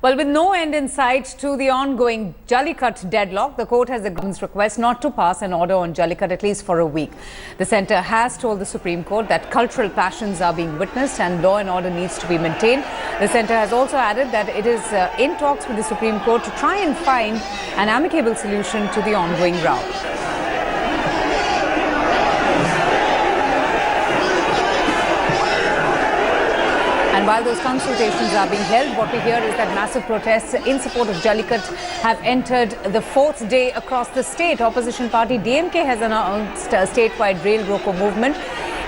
Well, with no end in sight to the ongoing Jallikattu deadlock, the court has the government's request not to pass an order on Jallikattu at least for a week. The centre has told the Supreme Court that cultural passions are being witnessed and law and order needs to be maintained. The centre has also added that it is in talks with the Supreme Court to try and find an amicable solution to the ongoing row. And while those consultations are being held, what we hear is that massive protests in support of Jallikattu have entered the fourth day across the state. Opposition party DMK has announced a statewide rail roko movement.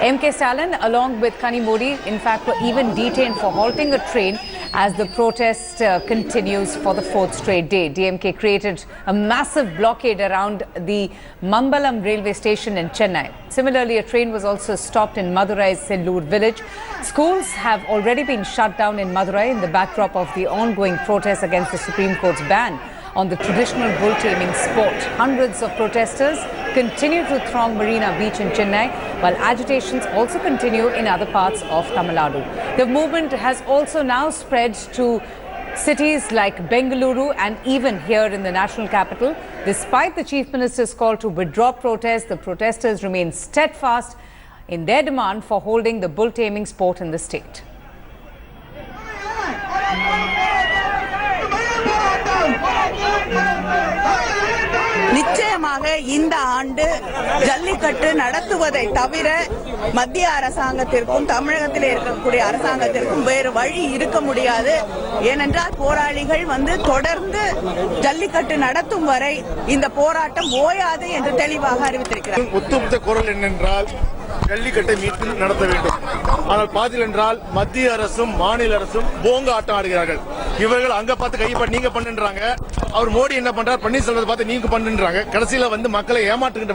MK Stalin, along with Kanimodi, in fact, were even detained for halting a train as the protest continues for the fourth straight day. DMK created a massive blockade around the Mambalam railway station in Chennai. Similarly, a train was also stopped in Madurai's Sellur village. Schools have already been shut down in Madurai in the backdrop of the ongoing protests against the Supreme Court's ban on the traditional bull taming sport. Hundreds of protesters continue to throng Marina Beach in Chennai, while agitations also continue in other parts of Tamil Nadu. The movement has also now spread to cities like Bengaluru and even here in the national capital. Despite the Chief Minister's call to withdraw protests, the protesters remain steadfast in their demand for holding the bull taming sport in the state. நிச்சயமாக இந்த ஆண்டு ஜல்லிக்கட்டு நடத்துவதை தவிர மத்திய அரசாங்கத்திற்கும் தமிழகத்தில் இருக்கக்கூடிய அரசாங்கத்திற்கும் வேறு வழி இருக்க முடியாது. ஏனென்றால் போராளிகள் தொடர்ந்து ஜல்லிக்கட்டு நடத்தும் வரை இந்த போராட்டம் ஓயாது என்று தெளிவாக அறிவித்திருக்கிறார். ஒத்துழைத்த குரல் என்னென்றால் ஜல்லிக்கட்டை மீட்டு நடத்த வேண்டும். ஆனால் பாதியில் என்றால் மத்திய அரசும் மாநில அரசும் போங்க ஆட்டம் ஆடுகிறார்கள். இவர்கள் அங்க பார்த்து கைப்பற்றி நீங்க பண்ணுன்றாங்க. அவர் மோடி என்ன பண்றார், பன்னீர்செல்வத்தை பார்த்து நீங்க பண்ணுன்றாங்க. கடைசியில மக்களை ஏமாற்றுகின்ற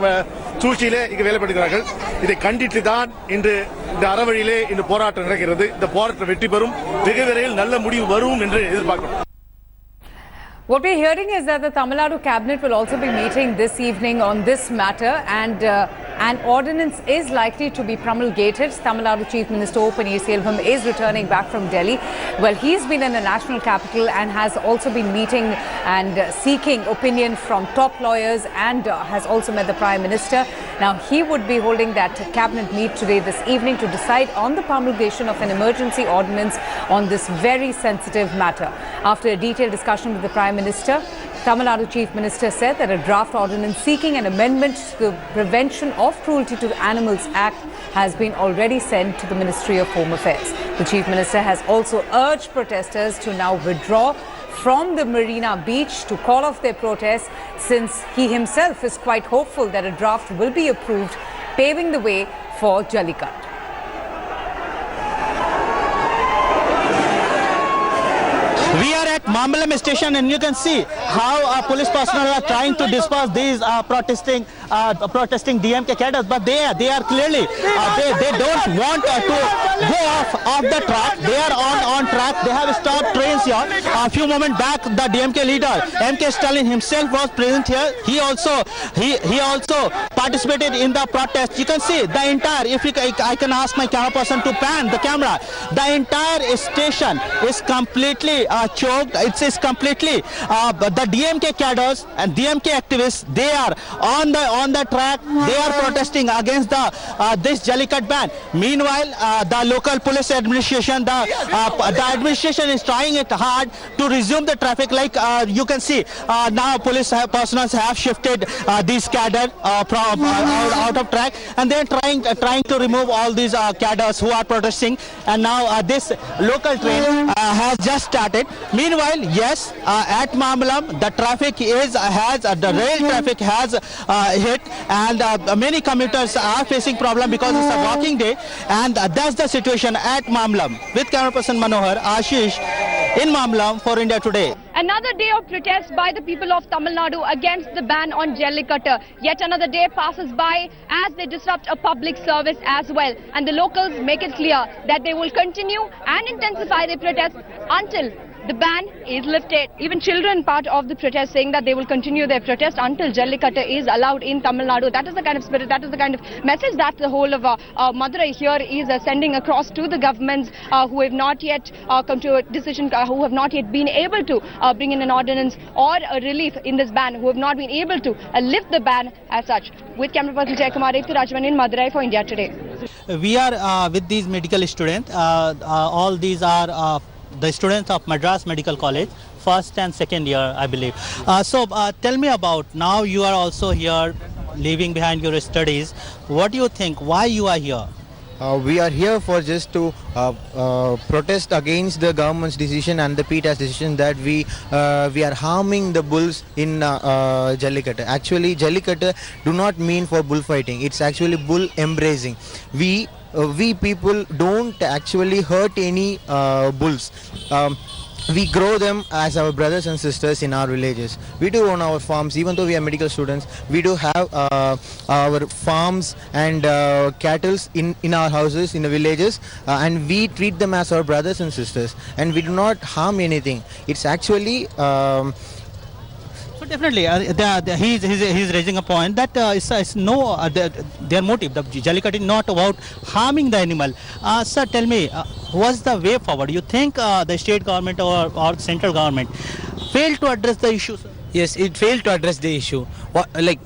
சூழ்ச்சியிலே இங்கு வேலைப்படுகிறார்கள். இதை கண்டித்து தான் இன்று இந்த அறவழியிலே இந்த போராட்டம் நடக்கிறது. இந்த போராட்டம் வெற்றி பெறும், வெகு விரைவில் நல்ல முடிவு வரும் என்று எதிர்பார்க்கிறோம். What we're hearing is that the Tamil Nadu cabinet will also be meeting this evening on this matter, and an ordinance is likely to be promulgated. Tamil Nadu Chief Minister O. Paneerselvam is returning back from Delhi. Well, he's been in the national capital and has also been meeting and seeking opinion from top lawyers and has also met the Prime Minister. Now, he would be holding that cabinet meet today this evening to decide on the promulgation of an emergency ordinance on this very sensitive matter. After a detailed discussion with the Prime Minister, Tamil Nadu Chief Minister said that a draft ordinance seeking an amendment to the Prevention of Cruelty to Animals Act has been already sent to the Ministry of Home Affairs. The Chief Minister has also urged protesters to now withdraw from the Marina Beach to call off their protests, since he himself is quite hopeful that a draft will be approved, paving the way for Jallikattu. We are at Mambalam station and you can see how police personnel are trying to disperse these protesting DMK cadres, but they are clearly they don't want to go off the track. They are on track. They have stopped trains here. A few moments back, the DMK leader MK Stalin himself was present here. He also participated in the protest. You can see the entire, I can ask my camera person to pan the camera, the entire station is completely choked. It is completely the DMK cadres and DMK activists. They are on the track. They are protesting against this Jallikattu ban. Meanwhile, the local police administration, the administration is trying it hard to resume the traffic. Like you can see, now police personnel have shifted these cadres from out of track, and they are trying to remove all these cadres who are protesting. And now this local train has just started. Meanwhile, yes, at Mambalam, the traffic the rail traffic has hit, and many commuters are facing problem because it's a working day, and that's the situation at Mambalam. With camera person Manohar, Ashish in Mambalam for India Today. Another day of protest by the people of Tamil Nadu against the ban on Jallikattu. Yet another day passes by as they disrupt a public service as well. And the locals make it clear that they will continue and intensify their protests until the ban is lifted. Even children part of the protest saying that they will continue their protest until Jallikattu is allowed in Tamil Nadu. That is the kind of spirit, that is the kind of message that the whole of Madurai here is sending across to the governments who have not yet come to a decision, who have not yet been able to bring in an ordinance or a relief in this ban, who have not been able to lift the ban as such. With camera person Jaykumar Rajwan in Madurai for India Today. We are with these medical students. All these are the students of Madras Medical College, first and second year, I believe. So tell me about, now you are also here, leaving behind your studies. What do you think? Why you are here? We are here for just to protest against the government's decision and the PETA's decision that we are harming the bulls in Jallikattu. Actually, Jallikattu do not mean for bullfighting. It's actually bull embracing. We people don't actually hurt any bulls. We grow them as our brothers and sisters in our villages. We do own our farms, even though we are medical students. We do have our farms and cattle in our houses, in the villages, and we treat them as our brothers and sisters. And we do not harm anything. It's actually So definitely, he's raising a point that it's no their motive. The Jallikattu is not about harming the animal. Sir, tell me, what's the way forward? You think the state government or central government failed to address the issue, sir? Yes, it failed to address the issue. Like,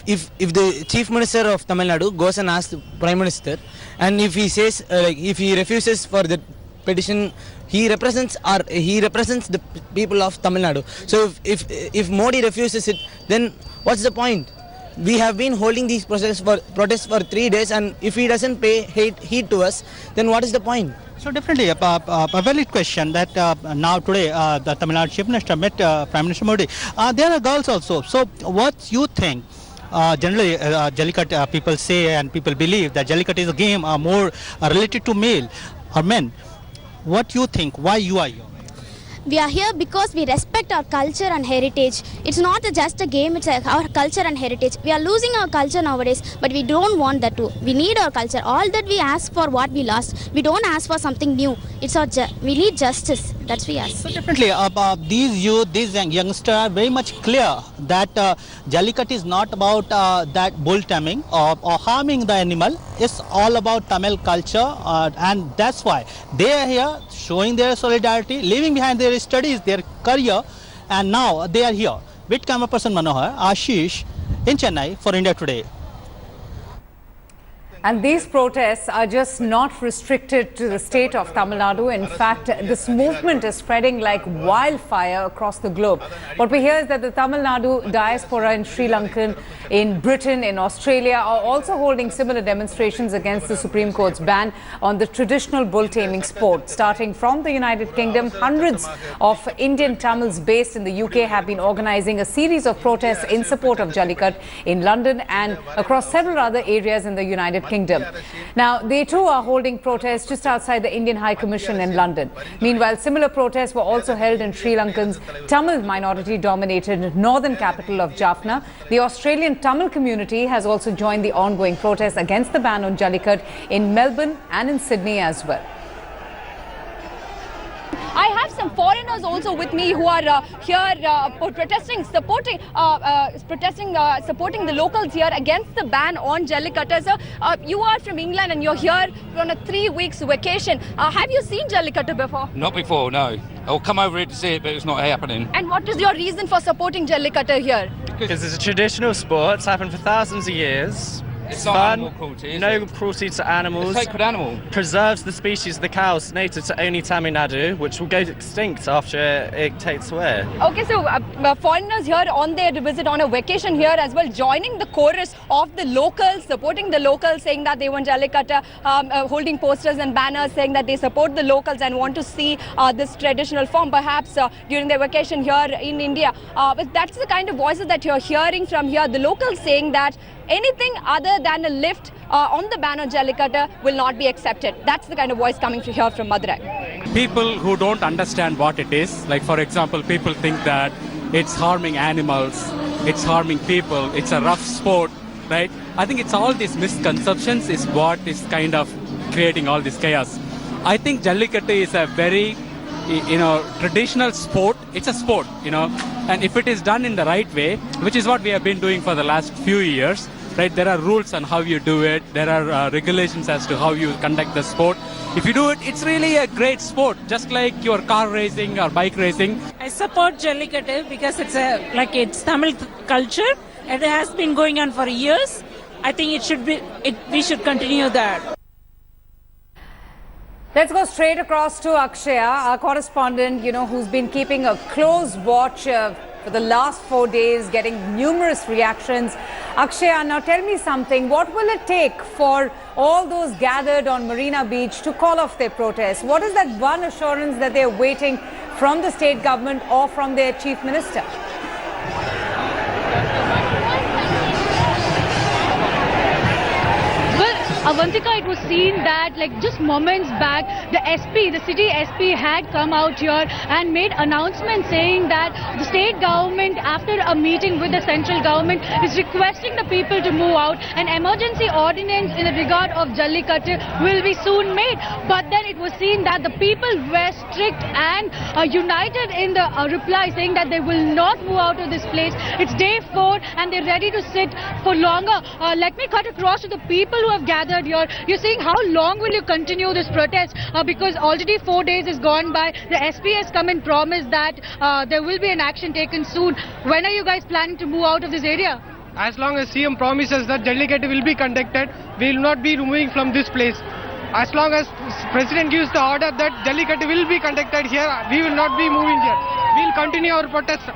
if the chief minister of Tamil Nadu goes and asks the prime minister, and if he says if he refuses for the petition, he represents the people of Tamil Nadu. So if Modi refuses it, then what's the point? We have been holding these protests for 3 days, and if he doesn't pay heed to us, then what is the point? So definitely a valid question that now today the Tamil Nadu Chief Minister met Prime Minister Modi. There are girls also. So what you think? Generally, Jallikattu people say and people believe that Jallikattu is a game more related to male or men. What you think? Why you are here? We are here because we respect our culture and heritage. It's not just a game, it's our culture and heritage. We are losing our culture nowadays, but we don't want that too. We need our culture. All that we ask for what we lost. We don't ask for something new. It's we need justice. That's what we ask. So definitely, these youth, these youngsters are very much clear that Jallikattu is not about that bull taming or harming the animal. It's all about Tamil culture, and that's why they are here showing their solidarity, leaving behind their studies, their career, and now they are here. With camera person Manohar, Ashish in Chennai for India Today. And these protests are just not restricted to the state of Tamil Nadu. In fact, this movement is spreading like wildfire across the globe. What we hear is that the Tamil Nadu diaspora in Sri Lanka, in Britain, in Australia are also holding similar demonstrations against the Supreme Court's ban on the traditional bull taming sport. Starting from the United Kingdom, hundreds of Indian Tamils based in the UK have been organizing a series of protests in support of Jallikattu in London and across several other areas in the United Kingdom. Now, they too are holding protests just outside the Indian High Commission in London. Meanwhile, similar protests were also held in Sri Lanka's Tamil minority-dominated northern capital of Jaffna. The Australian Tamil community has also joined the ongoing protests against the ban on Jallikattu in Melbourne and in Sydney as well. I have some foreigners also with me who are here protesting, supporting the locals here against the ban on Jallikattu. So, you are from England and you're here on a 3 weeks vacation. Have you seen Jallikattu before? Not before, no. I'll come over here to see it, but it's not happening. And what is your reason for supporting Jallikattu here? Because it's a traditional sport. It's happened for thousands of years. It's fun. not animal cruelty, is No it? cruelty to animals. It's a sacred animal. Preserves the species of the cows native to only Tamil Nadu, which will go extinct after it takes away. Okay, so foreigners here on their visit on a vacation here as well, joining the chorus of the locals, supporting the locals, saying that they want Jallikattu, holding posters and banners saying that they support the locals and want to see this traditional form perhaps during their vacation here in India. But that's the kind of voices that you're hearing from here. The locals saying that anything other than a lift on the ban on Jallikattu will not be accepted. That's the kind of voice coming from here from Madurai. People who don't understand what it is, like for example, people think that it's harming animals, it's harming people, it's a rough sport, right? I think it's all these misconceptions is what is kind of creating all this chaos. I think Jallikattu is a very traditional sport. It's a sport, and if it is done in the right way, which is what we have been doing for the last few years, right? There are rules on how you do it. There are regulations as to how you conduct the sport. If you do it, it's really a great sport, just like your car racing or bike racing. I support Jallikattu because it's Tamil culture. It has been going on for years. I think we should continue that. Let's go straight across to Akshaya, our correspondent, who's been keeping a close watch for the last 4 days, getting numerous reactions. Akshaya, now tell me something. What will it take for all those gathered on Marina Beach to call off their protest? What is that one assurance that they're waiting from the state government or from their chief minister? Avantika, it was seen that just moments back, the city SP had come out here and made announcements saying that the state government, after a meeting with the central government, is requesting the people to move out. An emergency ordinance in regard of Jallikattu will be soon made. But then it was seen that the people were strict and united in the reply, saying that they will not move out of this place. It's day 4 and they're ready to sit for longer. Let me cut across to the people who have gathered here. You're saying, how long will you continue this protest? Because already 4 days has gone by. The SP has come and promised that there will be an action taken soon. When are you guys planning to move out of this area? As long as CM promises that Jallikattu will be conducted, we will not be moving from this place. As long as President gives the order that Jallikattu will be conducted here, we will not be moving here. We will continue our protest.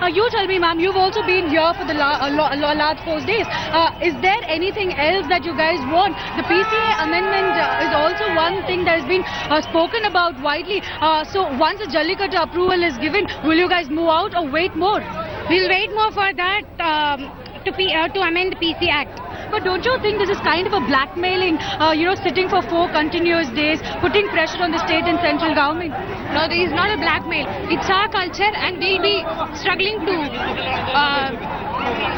You tell me, ma'am, you've also been here for the last 4 days. Is there anything else that you guys want? The PCA amendment is also one thing that has been spoken about widely. So once the Jallikattu approval is given, will you guys move out or wait more? We'll wait more for that to amend the PC Act. But don't you think this is kind of a blackmailing, sitting for 4 continuous days, putting pressure on the state and central government? No, this is not a blackmail. It's our culture and we'll be struggling to...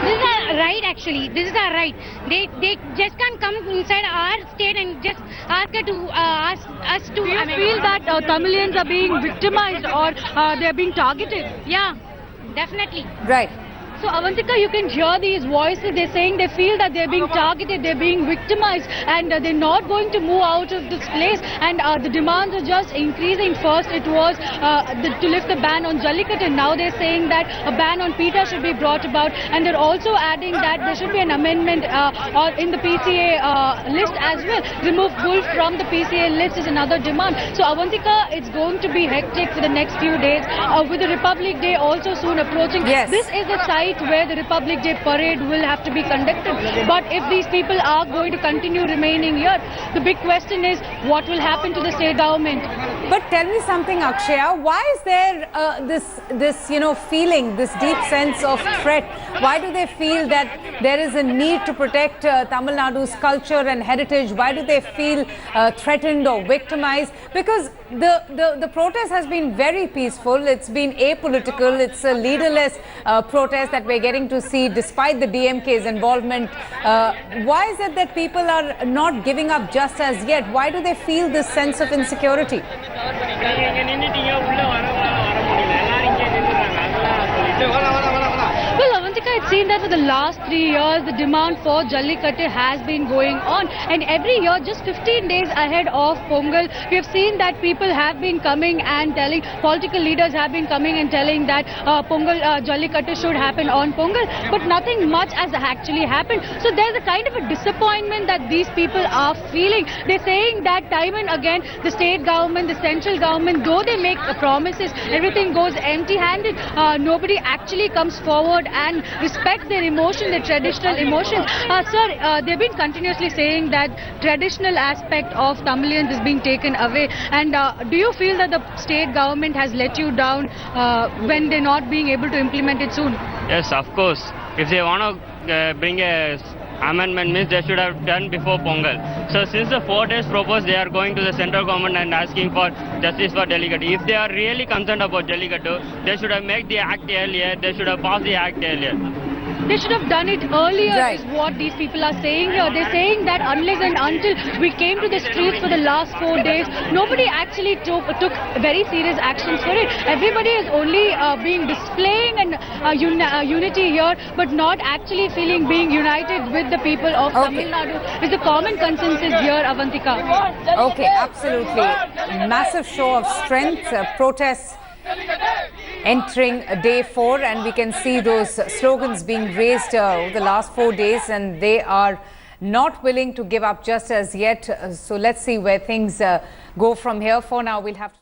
this is our right actually. This is our right. They just can't come inside our state and just ask us to... Do you feel that Tamilians are being victimized or they're being targeted? Yeah, definitely. Right. So Avantika, you can hear these voices. They're saying they feel that they're being targeted, they're being victimized, and they're not going to move out of this place. And the demands are just increasing. First, it was to lift the ban on Jallikattu. Now they're saying that a ban on PETA should be brought about, and they're also adding that there should be an amendment in the PCA list as well. Remove bull from the PCA list is another demand. So Avantika, it's going to be hectic for the next few days. With the Republic Day also soon approaching. Yes. This is the site where the Republic Day parade will have to be conducted. But if these people are going to continue remaining here, the big question is what will happen to the state government? But tell me something, Akshaya, why is there this feeling, this deep sense of threat? Why do they feel that there is a need to protect Tamil Nadu's culture and heritage? Why do they feel threatened or victimized? Because the protest has been very peaceful. It's been apolitical. It's a leaderless protest that we're getting to see despite the DMK's involvement. Why is it that people are not giving up just as yet? Why do they feel this sense of insecurity? Well, Avantika, it's seen that for the last 3 years, the demand for Jallikattu has been going on. And every year, just 15 days ahead of Pongal, we have seen that people have been coming and telling, political leaders have been coming and telling that Jallikattu should happen on Pongal. But nothing much has actually happened. So there's a kind of a disappointment that these people are feeling. They're saying that time and again, the state government, the central government, though they make promises, everything goes empty-handed. Nobody actually comes forward and respects their emotion, their traditional emotions. Sir, they've been continuously saying that traditional aspect of Tamilians is being taken away. And do you feel that the state government has let you down when they're not being able to implement it soon? Yes, of course. If they want to bring a amendment, means they should have done before Pongal. So since the 4 days proposed, they are going to the central government and asking for justice for Jallikattu. If they are really concerned about Jallikattu, they should have made the act earlier. They should have passed the act earlier. They should have done it earlier, Right. is what these people are saying here. They're saying that unless and until we came to the streets for the last 4 days, nobody actually took very serious actions for it. Everybody is only being displaying and unity here, but not actually being united with the people of Tamil Nadu. Is the common consensus here, Avantika. Okay, absolutely. Massive show of strength, protests entering day 4, and we can see those slogans being raised over the last 4 days, and they are not willing to give up just as yet. So let's see where things go from here. For now, we'll have to